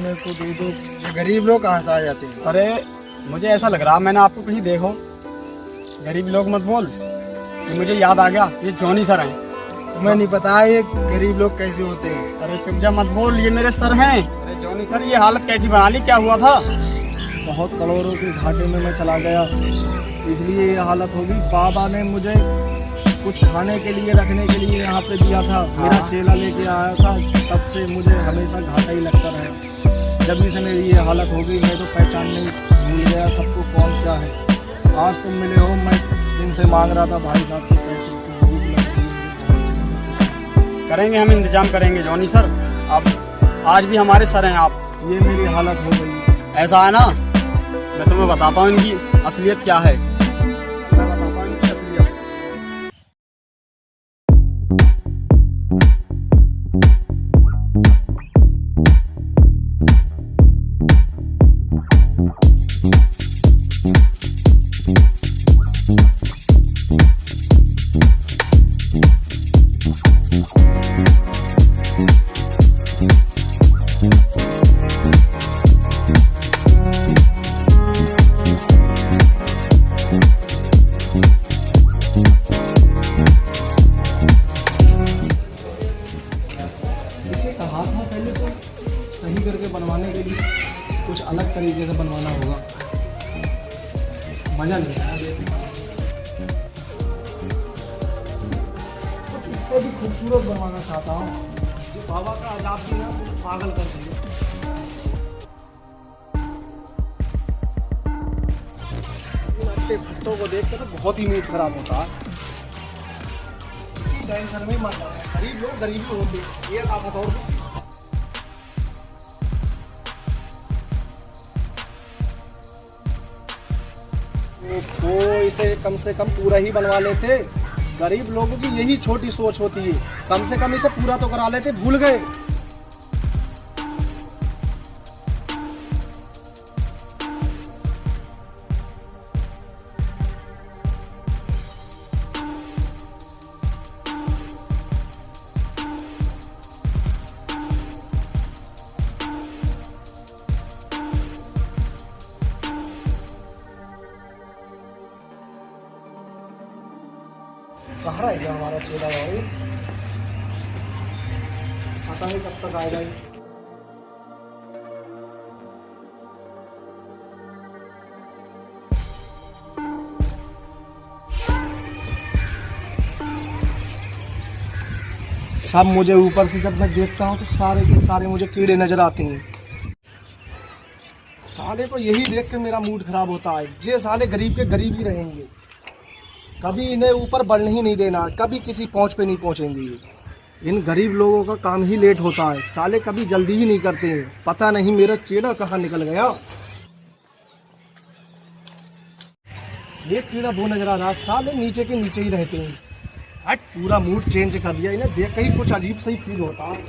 मेरे को दे दो। ये गरीब लोग कहाँ से आ जाते हैं? अरे मुझे ऐसा लग रहा, मैंने आपको कहीं देखो। गरीब लोग मत बोल, ये मुझे याद आ गया, ये जॉनी सर हैं। तुम्हें नहीं पता ये गरीब लोग कैसे होते हैं? अरे चुप जा, मत बोल, ये मेरे सर हैं। अरे जॉनी सर, ये हालत कैसी बना ली, क्या हुआ था? बहुत करोड़ों के घाटे में मैं चला गया, इसलिए ये हालत होगी। बाबा ने मुझे कुछ खाने के लिए रखने के लिए यहाँ पे दिया था, मेरा चेला लेके आया था, तब से मुझे हमेशा घाटा ही लगता रहा। जब से मेरी ये हालत हो गई, मैं तो पहचान नहीं, भूल गया सबको कौन क्या है। आज तुम मिले हो, मैं दिन से मांग रहा था भाई साहब के पैसे की, भूख लगी है। करेंगे, हम इंतजाम करेंगे जॉनी सर। अब आज भी हमारे सर हैं आप। ये मेरी हालत हो गई। ऐसा है ना, मैं तुम्हें बताता हूँ इनकी असलियत क्या है। मैं बताता हूँ इनकी असलियत। कहा था पहले तो सही करके बनवाने के लिए, कुछ अलग तरीके से बनवाना होगा, मजा नहीं आया। कुछ इससे भी खूबसूरत बनवाना चाहता हूँ। जो बाबा का अजाब भी ना मुझे पागल कर दिया। इन अच्छे भुट्टों को देख कर तो बहुत ही मूड खराब होता है। इसी टेंशन में मर रहा है। गरीब लोग गरीबी होते, ये ताकत और वो इसे कम से कम पूरा ही बनवा लेते। गरीब लोगों की यही छोटी सोच होती है, कम से कम इसे पूरा तो करा लेते, भूल गए। कहाँ रह गया हमारा चेला भाई? पता नहीं कब तक आएगा ये। सब मुझे ऊपर से जब मैं देखता हूँ तो सारे के सारे मुझे कीड़े नजर आते हैं। साले को यही देख के मेरा मूड खराब होता है। ये साले गरीब के गरीब ही रहेंगे, कभी इन्हें ऊपर बढ़ने ही नहीं देना, कभी किसी पहुंच पे नहीं पहुंचेंगे ये। इन गरीब लोगों का काम ही लेट होता है, साले कभी जल्दी ही नहीं करते हैं। पता नहीं मेरा चेला कहाँ निकल गया। ये कीड़ा वो नजर आ रहा, साले नीचे के नीचे ही रहते हैं। हट, पूरा मूड चेंज कर दिया इन्हें देख के ही कुछ अजीब सा ही फील होता है।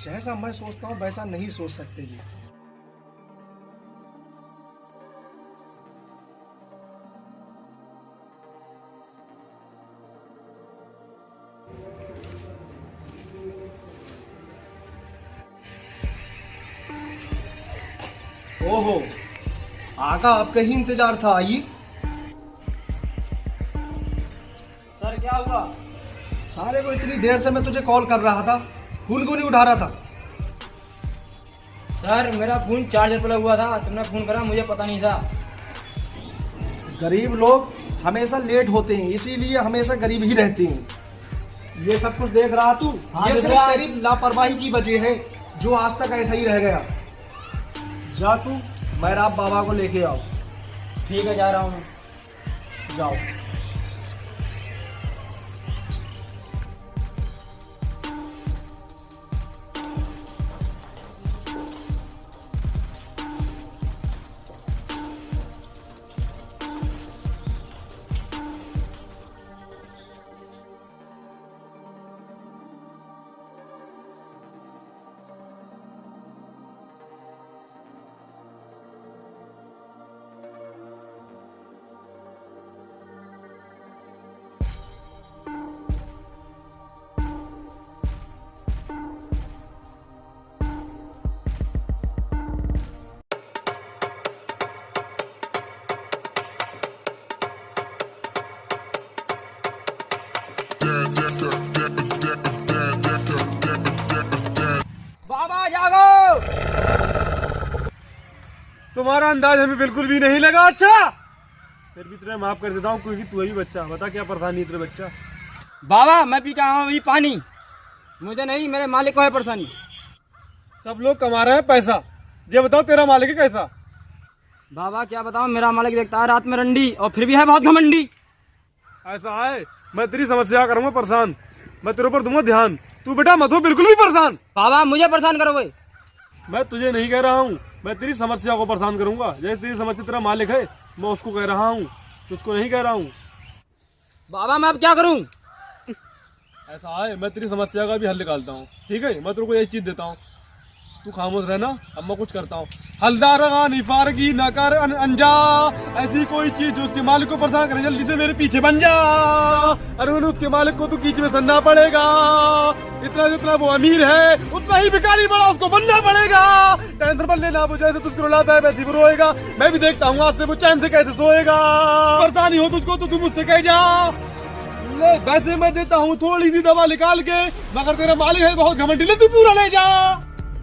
जैसा मैं सोचता हूँ वैसा नहीं सोच सकते ये। ओहो, आका आपका ही इंतजार था, आइए। सर क्या हुआ? सारे को इतनी देर से मैं तुझे कॉल कर रहा था, फोन क्यों नहीं उठा रहा था? सर मेरा फोन चार्जर पर हुआ था, तुमने फोन करा, मुझे पता नहीं था। गरीब लोग हमेशा लेट होते हैं, इसीलिए हमेशा गरीब ही रहते हैं। ये सब कुछ देख रहा तू? हाँ, ये देख सिर्फ रहा। तेरी लापरवाही की वजह है, जो आज तक ऐसा ही रह गया। जा तू मैराब बाबा को लेके आओ। ठीक है, जा रहा हूँ। जाओ। तुम्हारा अंदाज हमें बिल्कुल भी नहीं लगा। अच्छा फिर भी तुझे माफ कर देता हूँ क्योंकि तू ही बच्चा। बता क्या परेशानी है तेरे बच्चा? बाबा मैं पी के आया हूँ अभी पानी, मुझे नहीं, मेरे मालिक को है परेशानी। सब लोग कमा रहे हैं पैसा, ये बताओ तेरा मालिक है कैसा? बाबा क्या बताऊँ, मेरा मालिक देखता है रात में रंडी और फिर भी है बहुत घमंडी। ऐसा है, मैं तेरी समस्या करूंगा परेशान, मैं तेरे ऊपर दूंगा ध्यान। तू बेटा मत हो बिल्कुल भी परेशान। बाबा मुझे परेशान करोगे? मैं तुझे नहीं कह रहा हूँ, मैं तेरी समस्या को परेशान करूंगा। जैसे तेरी समस्या तेरा मालिक है मैं उसको कह रहा हूँ, तुझको नहीं कह रहा हूँ। बाबा मैं अब क्या करूँ? ऐसा है, मैं तेरी समस्या का भी हल निकालता हूँ, ठीक है? मैं तेरे को यही चीज देता हूँ, तू खामोश रहना, अब मैं कुछ करता हूँ। हलदार फारगी न कर अंजा, ऐसी कोई चीज जो उसके मालिक को परेशान करे, जल्दी से मेरे पीछे बन जा। अरे उसके मालिक को तो कीच में सनना पड़ेगा। इतना जितना वो अमीर है उतना ही भिखारी बड़ा उसको बनना पड़ेगा। टेंशन पर लेना, वो जैसे तुझको रुलाता है वैसे वो रोएगा। मैं भी देखता हूँ आज से वो चैन से कैसे सोएगा। परेशानी हो तुझको तो तू मुझसे कह जा। ले वैसे मैं देता हूँ थोड़ी सी दवा निकाल के, मगर तेरा मालिक है बहुत घमंडी, ले तू पूरा ले जा।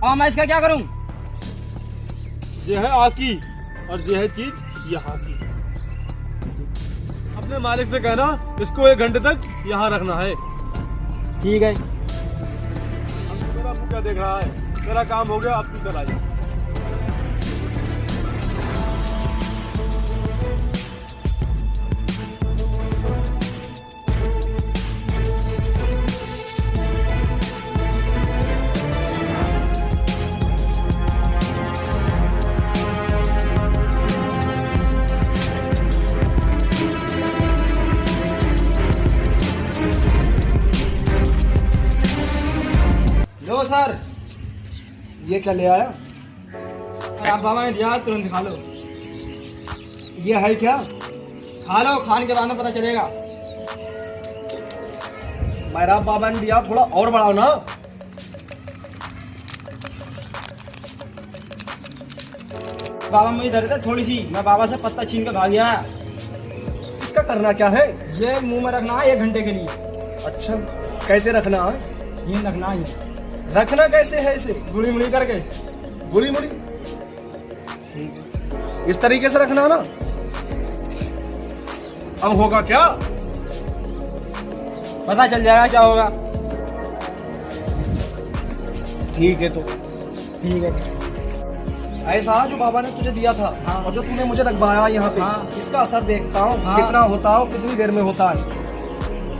अब मैं इसका क्या करूं? ये है आकी और ये है चीज यहाँ की। अपने मालिक से कहना इसको 1 घंटे तक यहाँ रखना है। ठीक है। अब मेरा मुंह क्या देख रहा है? तेरा काम हो गया, अब तू चला जा। लो सर, ये क्या ले आया? आप बाबा ने दिया तुरंत खा लो। ये है क्या? खा लो, खाने के बाद में पता चलेगा। मेरा बाबा ने दिया, थोड़ा और बढ़ाओ ना। बाबा मुझे दर्द है थोड़ी सी, मैं बाबा से पत्ता छीन कर खा गया। इसका करना क्या है? ये मुंह में रखना है 1 घंटे के लिए। अच्छा कैसे रखना है? ये रखना है, रखना कैसे है इसे? गुड़ी मुड़ी करके। बुरी मुड़ी ठीक है, इस तरीके से रखना ना। अब होगा क्या? पता चल जाएगा क्या होगा। ठीक है तो ठीक है। ऐसा जो बाबा ने तुझे दिया था हाँ। और जो तूने मुझे लगवाया यहाँ पे, हाँ। इसका असर देखता हूँ हाँ। कितना होता है और कितनी देर में होता है।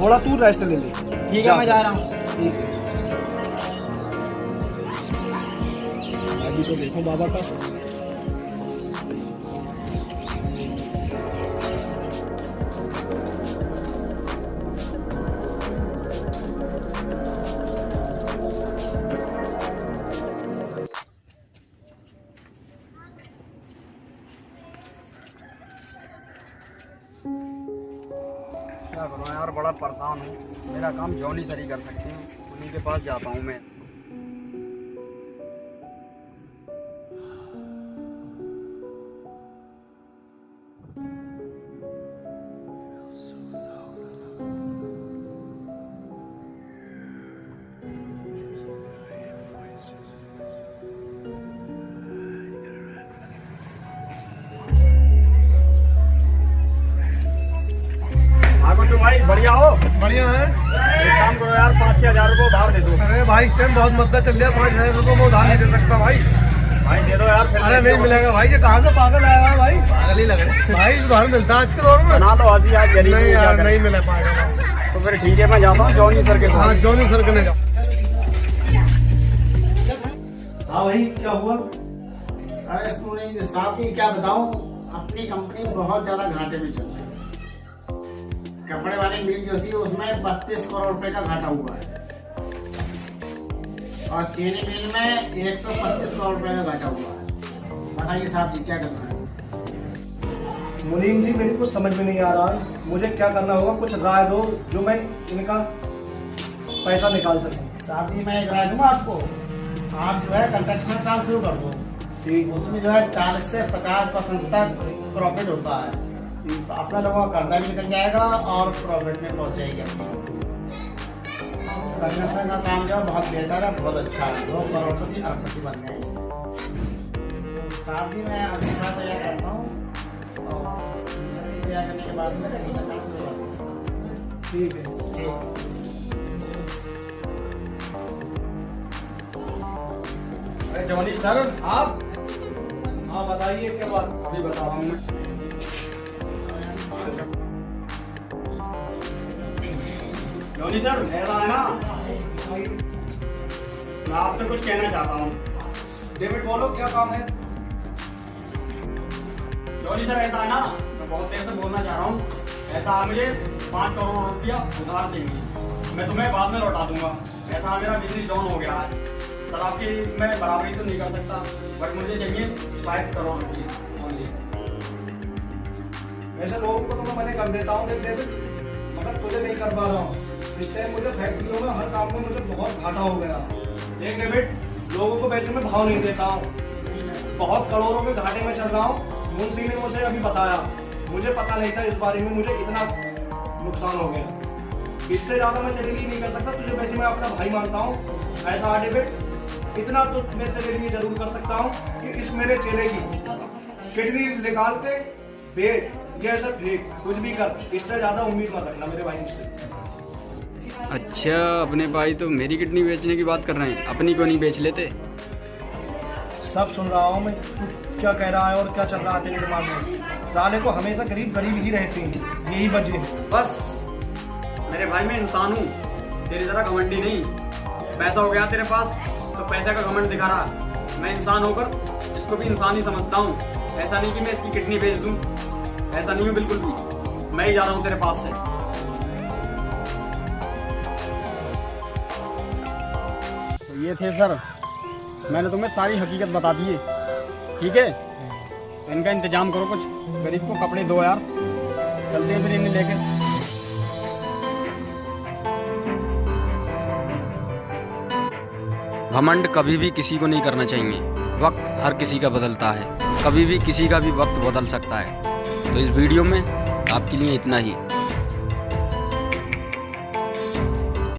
थोड़ा तू रेस्ट ले ले। ठीक है मैं जा रहा हूँ। ठीक है, अभी तो देखो बाबा का क्या करूँ यार, बड़ा परेशान हूँ। मेरा काम जॉनी सर ही कर सकते हैं, उन्हीं के पास जाता हूँ मैं। तो भाई बढ़िया हो? बढ़िया है। एक काम करो यार, 5-6 हजार रुपये उधार दे दो। अरे भाई इस टाइम बहुत मद्दा चल रहा है, 5,000 रुपये मैं उधार नहीं दे सकता भाई। भाई दे दो यार। अरे नहीं मिलेगा भाई, ये कहाँ से पागल आया है भाई? पागल ही लग रहे भाई, उधार मिलता है आज के दौर में? बना लो हंसी आज, गरीब नहीं को क्या यार करें। नहीं मिला पाएगा। तो फिर ठीक है, मैं जाता हूँ जॉनी सर के हाँ पास। जॉनी सर के जाओ। हाँ भाई क्या हुआ? अरे स्टूडेंट साहब की क्या बताऊं, अपनी कंपनी बहुत ज्यादा घाटे में चल रही है। कपड़े वाली मिल जो थी उसमें 32 करोड़ रुपए का घाटा हुआ है और चीनी मिल में 125 करोड़ रुपए का घाटा हुआ है। बताइए साहब जी क्या करना है? मुनीम जी मेरे को समझ में नहीं आ रहा है, मुझे क्या करना होगा? कुछ राय दो जो मैं इनका पैसा निकाल सकूं। साहब जी मैं एक राय दूंगा आपको, आप जो है कंस्ट्रक्शन का काम शुरू कर दो। ठीक, उसमें जो है 40 से 50% तक प्रॉफिट होता है, तो अपना लोगों का कर्जा भी निकल जाएगा और प्रॉफिट में पहुंच जाएगी अपनी। कंस्ट्रक्शन का काम जो है बहुत बेहतर है, बहुत अच्छा है। 2 करोड़पति अरबपति बन गए। साहब जी मैं अभी खाना तैयार करता हूँ और तैयार करने के बाद में जल्दी से काम शुरू करता हूँ। ठीक है। ठीक। अरे जॉनी सर आप हाँ बताइए क्या बात। अभी बता रहा हूँ मैं। जॉनी सर ऐसा है ना, मैं आपसे कुछ कहना चाहता हूँ। डेविड बोलो क्या काम है। जॉनी सर ऐसा है ना, मैं बहुत देर से बोलना चाह रहा हूँ। ऐसा मुझे 5 करोड़ रुपया उधार चाहिए, मैं तुम्हें बाद में लौटा दूंगा। ऐसा मेरा बिजनेस डाउन हो गया है सर, आपकी मैं बराबरी तो नहीं कर सकता, बट मुझे चाहिए 5 करोड़ रुपीज ओनली। वैसे लोगों को तो मैं मना कर देता हूँ देख डेविड, मगर तुझे नहीं कर पा रहा हूँ। इस टाइम मुझे फैक्ट्रियों में हर काम में मुझे बहुत घाटा हो गया। देख डेविड, लोगों को वैसे मैं भाव नहीं देता हूँ, बहुत करोड़ों के घाटे में चल रहा हूँ। मुंशी ने मुझे अभी बताया, मुझे पता नहीं था इस बारे में, मुझे इतना नुकसान हो गया। इससे ज़्यादा मैं तेरे लिए नहीं कर सकता, तुझे वैसे मैं अपना भाई मानता हूँ। ऐसा डेविड, इतना तो मैं तेरे लिए जरूर कर सकता हूँ कि इस मेरे चेले की किडनी निकाल के बेट या ऐसा फेंक, कुछ भी कर। इससे ज़्यादा उम्मीद मत रखना मेरे भाई मुझसे। अच्छा, अपने भाई तो मेरी किडनी बेचने की बात कर रहे हैं, अपनी को नहीं बेच लेते? सब सुन रहा हूँ मैं, तू क्या कह रहा है और क्या चल रहा है तेरे दिमाग में। साले को हमेशा गरीब गरीब ही रहते हैं, यही वजह है। बस मेरे भाई मैं इंसान हूँ, तेरी तरह घमंडी नहीं। पैसा हो गया तेरे पास तो पैसे का घमंड दिखा रहा। मैं इंसान होकर इसको भी इंसान ही समझता हूँ। ऐसा नहीं कि मैं इसकी किडनी बेच दूँ, ऐसा नहीं हूँ बिल्कुल भी। मैं ही जा रहा हूँ तेरे पास से। तो ये थे सर, मैंने तुम्हें सारी हकीकत बता दी है, ठीक है? तो इनका इंतजाम करो, कुछ गरीब को कपड़े दो यार। चलते हैं फिर इन्हें लेकर। घमंड कभी भी किसी को नहीं करना चाहिए। वक्त हर किसी का बदलता है, कभी भी किसी का भी वक्त बदल सकता है। तो इस वीडियो में आपके लिए इतना ही।